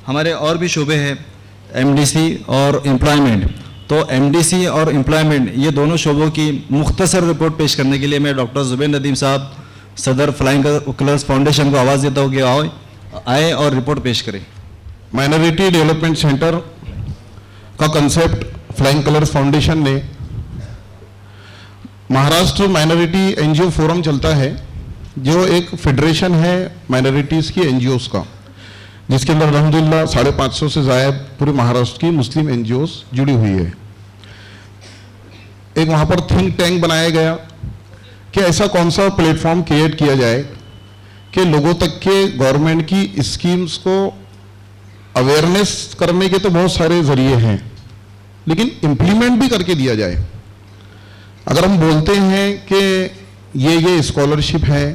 हमारे और भी शोबे हैं, एमडीसी और एम्प्लॉयमेंट। तो एमडीसी और एम्प्लॉयमेंट ये दोनों शोबों की मुख्तसर रिपोर्ट पेश करने के लिए मैं डॉक्टर जुबैर नदीम साहब, सदर फ्लाइंग कलर्स फाउंडेशन को आवाज़ देता हूँ कि आए और रिपोर्ट पेश करें। माइनॉरिटी डेवलपमेंट सेंटर का कंसेप्ट फ्लाइंग कलर्स फाउंडेशन ने, महाराष्ट्र माइनॉरिटी एनजीओ फोरम चलता है जो एक फेडरेशन है माइनॉरिटीज़ की एनजीओस का, जिसके अंदर अल्हम्दुलिल्लाह 550 से ज़्यादा पूरे महाराष्ट्र की मुस्लिम एनजीओस जुड़ी हुई है। एक वहाँ पर थिंक टैंक बनाया गया कि ऐसा कौन सा प्लेटफॉर्म क्रिएट किया जाए कि लोगों तक के गवर्नमेंट की स्कीम्स को अवेयरनेस करने के तो बहुत सारे जरिए हैं, लेकिन इम्प्लीमेंट भी करके दिया जाए। अगर हम बोलते हैं कि ये स्कॉलरशिप है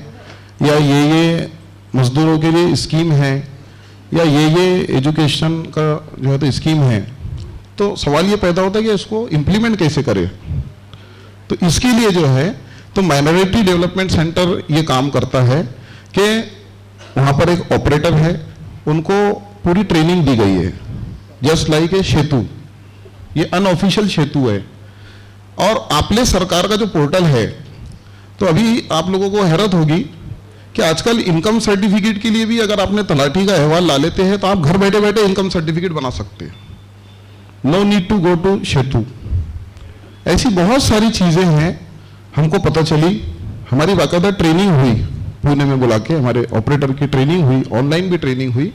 या ये मजदूरों के लिए स्कीम है या ये एजुकेशन का जो है तो स्कीम है, तो सवाल ये पैदा होता है कि इसको इम्प्लीमेंट कैसे करें। तो इसके लिए जो है तो माइनॉरिटी डेवलपमेंट सेंटर ये काम करता है कि वहाँ पर एक ऑपरेटर है, उनको पूरी ट्रेनिंग दी गई है, जस्ट लाइक ए सेतु, ये अनऑफिशियल सेतु है। और आपले सरकार का जो पोर्टल है, तो अभी आप लोगों को हैरत होगी कि आजकल इनकम सर्टिफिकेट के लिए भी अगर आपने तलाठी का अहवाल ला लेते हैं तो आप घर बैठे बैठे इनकम सर्टिफिकेट बना सकते हैं, no need to go to Setu. ऐसी बहुत सारी चीज़ें हैं, हमको पता चली, हमारी बाकायदा ट्रेनिंग हुई, पुणे में बुला के हमारे ऑपरेटर की ट्रेनिंग हुई, ऑनलाइन भी ट्रेनिंग हुई।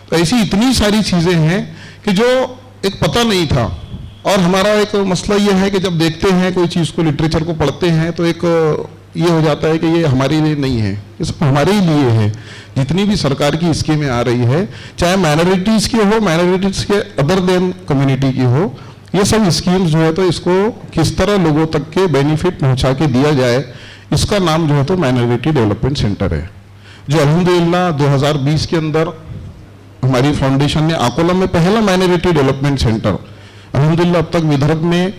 तो ऐसी इतनी सारी चीज़ें हैं कि जो एक पता नहीं था। और हमारा एक मसला ये है कि जब देखते हैं कोई चीज़ को, लिटरेचर को पढ़ते हैं, तो एक ये हो जाता है कि ये हमारे लिए नहीं है, ये सब हमारे ही लिए है। जितनी भी सरकार की स्कीमें आ रही है, चाहे माइनॉरिटीज़ की हो, माइनॉरिटीज़ के अदर देन कम्युनिटी की हो, ये सब स्कीम्स जो है तो इसको किस तरह लोगों तक के बेनिफिट पहुंचा के दिया जाए, इसका नाम जो है तो माइनॉरिटी डेवलपमेंट सेंटर है, जो अल्हम्दुलिल्लाह 2020 के अंदर हमारी फाउंडेशन ने अकोला में पहला माइनॉरिटी डेवलपमेंट सेंटर, अल्हम्दुलिल्लाह अब तक विदर्भ में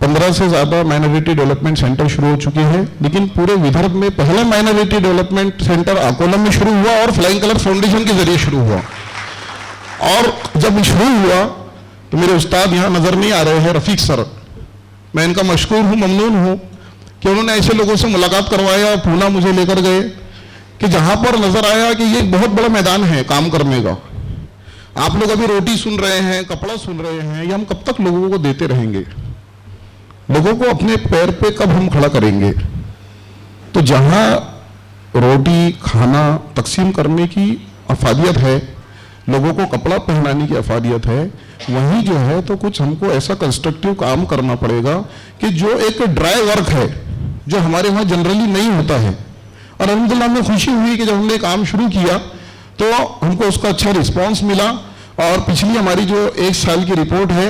15 से ज़्यादा माइनॉरिटी डेवलपमेंट सेंटर शुरू हो चुके हैं, लेकिन पूरे विदर्भ में पहला माइनॉरिटी डेवलपमेंट सेंटर अकोला में शुरू हुआ और फ्लाइंग कलर फाउंडेशन के जरिए शुरू हुआ। और जब शुरू हुआ तो मेरे उस्ताद यहाँ नजर नहीं आ रहे हैं, रफीक सर, मैं इनका मशकूर हूँ, ममनून हूँ कि उन्होंने ऐसे लोगों से मुलाकात करवाया, पूना मुझे लेकर गए कि जहाँ पर नजर आया कि ये बहुत बड़ा मैदान है काम करने का। आप लोग अभी रोटी सुन रहे हैं, कपड़ा सुन रहे हैं, ये हम कब तक लोगों को देते रहेंगे? लोगों को अपने पैर पे कब हम खड़ा करेंगे? तो जहाँ रोटी खाना तकसीम करने की अफादियत है, लोगों को कपड़ा पहनाने की अफादियत है, वहीं जो है तो कुछ हमको ऐसा कंस्ट्रक्टिव काम करना पड़ेगा कि जो एक ड्राई वर्क है, जो हमारे वहाँ जनरली नहीं होता है। और अल्हम्दुलिल्लाह में खुशी हुई कि जब हमने काम शुरू किया तो हमको उसका अच्छा रिस्पांस मिला। और पिछली हमारी जो 1 साल की रिपोर्ट है,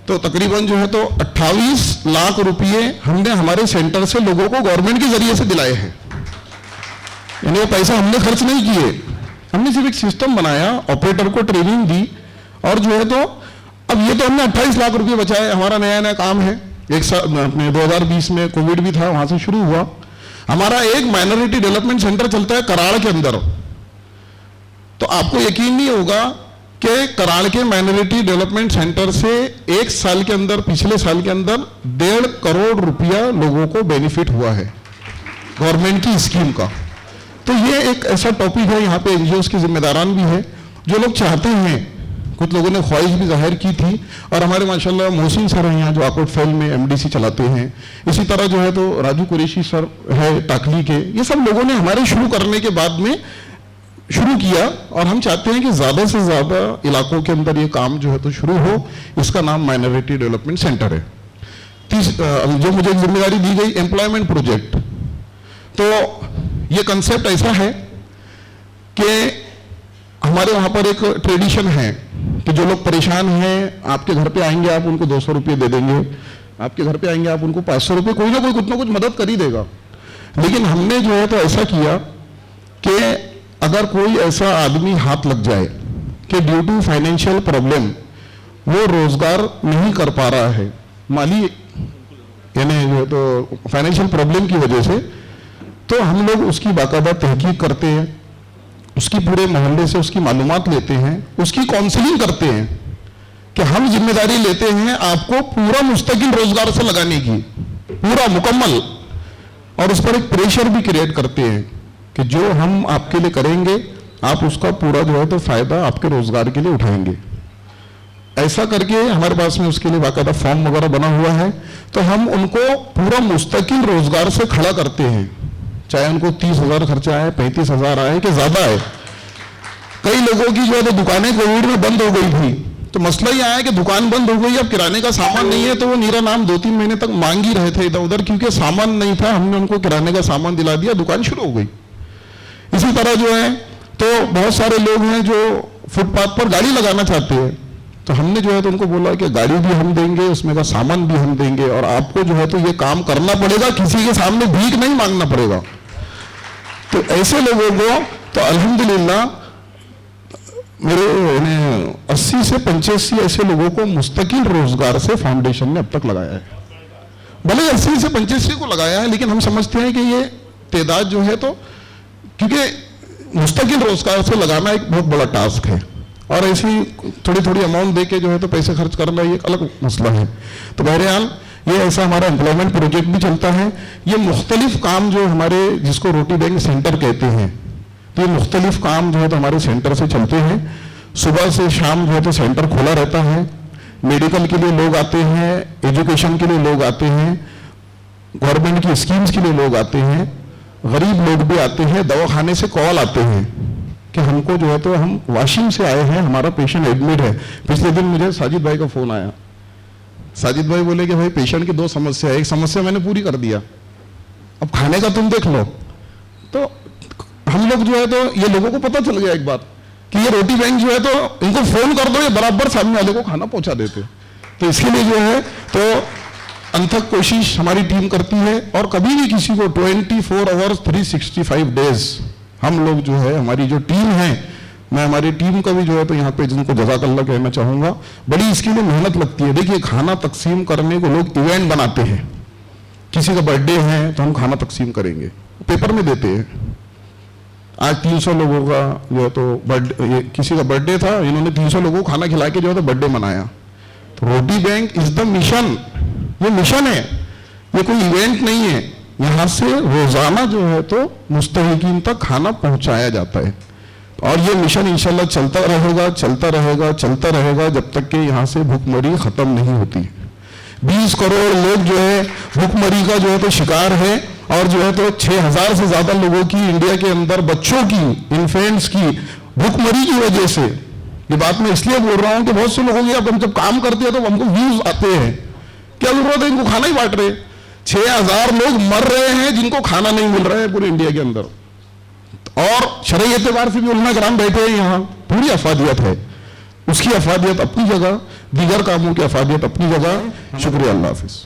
तो तकरीबन जो है तो 28 लाख रुपये हमने हमारे सेंटर से लोगों को गवर्नमेंट के जरिए से दिलाए हैं। यानी ये पैसा हमने खर्च नहीं किए, हमने सिर्फ एक सिस्टम बनाया, ऑपरेटर को ट्रेनिंग दी, और जो है तो अब ये तो हमने 28 लाख रुपये बचाए। हमारा नया नया काम है, एक साल अपने 2020 में कोविड भी था, वहां से शुरू हुआ। हमारा एक माइनॉरिटी डेवलपमेंट सेंटर चलता है कराड़ के अंदर, तो आपको यकीन नहीं होगा कि कराड़ के माइनॉरिटी डेवलपमेंट सेंटर से 1 साल के अंदर, पिछले साल के अंदर 1.5 करोड़ रुपया लोगों को बेनिफिट हुआ है गवर्नमेंट की स्कीम का। तो ये एक ऐसा टॉपिक है, यहाँ पे एनजीओस के जिम्मेदारान भी है, जो लोग चाहते हैं, कुछ लोगों ने ख्वाहिश भी जाहिर की थी। और हमारे माशाल्लाह मोहसिन सर हैं यहाँ जो आकोट फैल में एमडीसी चलाते हैं, इसी तरह जो है तो राजू कुरैशी सर है टाकली के, ये सब लोगों ने हमारे शुरू करने के बाद में शुरू किया। और हम चाहते हैं कि ज़्यादा से ज़्यादा इलाकों के अंदर ये काम जो है तो शुरू हो। इसका नाम माइनॉरिटी डेवलपमेंट सेंटर है। जो मुझे जिम्मेदारी दी गई एम्प्लॉयमेंट प्रोजेक्ट, तो ये कंसेप्ट ऐसा है कि हमारे वहाँ पर एक ट्रेडिशन है कि जो लोग परेशान हैं, आपके घर पे आएंगे, आप उनको 200 रुपये दे देंगे, आपके घर पे आएंगे, आप उनको 500 रुपये, कोई ना कोई कुछ ना कुछ मदद कर ही देगा। लेकिन हमने जो है तो ऐसा किया कि अगर कोई ऐसा आदमी हाथ लग जाए कि ड्यू टू फाइनेंशियल प्रॉब्लम वो रोजगार नहीं कर पा रहा है, माली यानी जो है तो फाइनेंशियल प्रॉब्लम की वजह से, तो हम लोग उसकी बाकायदा तहकीक करते हैं, उसकी पूरे मोहल्ले से उसकी मालूमात लेते हैं, उसकी काउंसलिंग करते हैं कि हम जिम्मेदारी लेते हैं आपको पूरा मुस्तकिल रोजगार से लगाने की, पूरा मुकम्मल, और उस पर एक प्रेशर भी क्रिएट करते हैं कि जो हम आपके लिए करेंगे आप उसका पूरा जो है तो फायदा आपके रोजगार के लिए उठाएंगे। ऐसा करके हमारे पास में उसके लिए बाकायदा फॉर्म वगैरह बना हुआ है, तो हम उनको पूरा मुस्तकिल रोजगार से खड़ा करते हैं, चाहे उनको 30,000 खर्चा आए, 35,000 आए कि ज्यादा है। कई लोगों की जो है तो दुकानें कोविड में बंद हो गई थी, तो मसला ये आया कि दुकान बंद हो गई, अब किराने का सामान नहीं है, तो वो नीरा नाम 2-3 महीने तक मांग ही रहे थे इधर उधर, क्योंकि सामान नहीं था। हमने उनको किराने का सामान दिला दिया, दुकान शुरू हो गई। इसी तरह जो है तो बहुत सारे लोग हैं जो फुटपाथ पर गाड़ी लगाना चाहते हैं, तो हमने जो है तो उनको बोला कि गाड़ी भी हम देंगे, उसमें का सामान भी हम देंगे, और आपको जो है तो ये काम करना पड़ेगा, किसी के सामने भीख नहीं मांगना पड़ेगा। तो ऐसे लोगों को तो अल्हम्दुलिल्लाह मेरे 80 से 85 ऐसे लोगों को मुस्तकिल रोजगार से फाउंडेशन ने अब तक लगाया है। भले 80 से 85 को लगाया है, लेकिन हम समझते हैं कि ये तादाद जो है तो, क्योंकि मुस्तकिल रोजगार से लगाना एक बहुत बड़ा टास्क है, और ऐसी थोड़ी थोड़ी अमाउंट दे के जो है तो पैसे खर्च करना ये एक अलग मसला है। तो बहरहाल ये ऐसा हमारा एम्प्लॉयमेंट प्रोजेक्ट भी चलता है। ये मुख्तलिफ काम जो हमारे, जिसको रोटी बैंक सेंटर कहते हैं, तो ये मुख्तलिफ काम जो है तो हमारे सेंटर से चलते हैं। सुबह से शाम जो है तो सेंटर खुला रहता है। मेडिकल के लिए लोग आते हैं, एजुकेशन के लिए लोग आते हैं, गवर्नमेंट की स्कीम्स के लिए लोग आते हैं, गरीब लोग भी आते हैं, दवाखाने से कॉल आते हैं कि हमको जो है तो हम वाशिम से आए हैं, हमारा पेशेंट एडमिट है। पिछले दिन मुझे साजिद भाई का फोन आया। साजिद भाई बोले कि भाई पेशेंट की 2 समस्या है, एक समस्या मैंने पूरी कर दिया, अब खाने का तुम देख लो। तो हम लोग जो है तो ये लोगों को पता चल गया एक बात कि ये रोटी बैंक जो है तो इनको फोन कर दो, ये बराबर सामने वाले को खाना पहुंचा देते। तो इसके लिए जो है तो अनथक कोशिश हमारी टीम करती है, और कभी भी किसी को 24 आवर्स 365 डेज हम लोग जो है, हमारी जो टीम है, मैं हमारी टीम का भी जो है तो यहाँ पे जिनको जज़ाकल्लाह कहना चाहूंगा, बड़ी इसके लिए मेहनत लगती है। देखिए खाना तकसीम करने को लोग इवेंट बनाते हैं, किसी का बर्थडे है तो हम खाना तकसीम करेंगे, पेपर में देते हैं। आज 300 लोगों का जो है तो बर्थडे, किसी का बर्थडे था, इन्होंने 300 लोगों को खाना खिला के जो है तो बर्थडे मनाया। तो रोटी बैंक इज द मिशन, ये मिशन है, ये कोई इवेंट नहीं है। यहां से रोजाना जो है तो मुस्तहिकीन तक खाना पहुंचाया जाता है, और ये मिशन इंशाल्लाह चलता रहेगा, चलता रहेगा, चलता रहेगा, जब तक कि यहां से भूखमरी खत्म नहीं होती। 20 करोड़ लोग जो है भूखमरी का जो है तो शिकार है, और जो है तो 6,000 से ज्यादा लोगों की इंडिया के अंदर, बच्चों की, इन्फेंट्स की भूखमरी की वजह से। ये बात मैं इसलिए बोल रहा हूं कि बहुत से लोगों की, अब हम जब काम करते हैं तो हमको व्यूज आते हैं, क्या जरूरत है, इनको खाना ही बांट रहे। 6,000 लोग मर रहे हैं जिनको खाना नहीं मिल रहा है पूरे इंडिया के अंदर, और शरई एतबार से भी उलमा कराम बैठे हैं यहाँ, पूरी अफादियत है। उसकी अफादियत अपनी जगह, दीगर कामों की अफादियत अपनी जगह। शुक्रिया, अल्लाह हाफिज।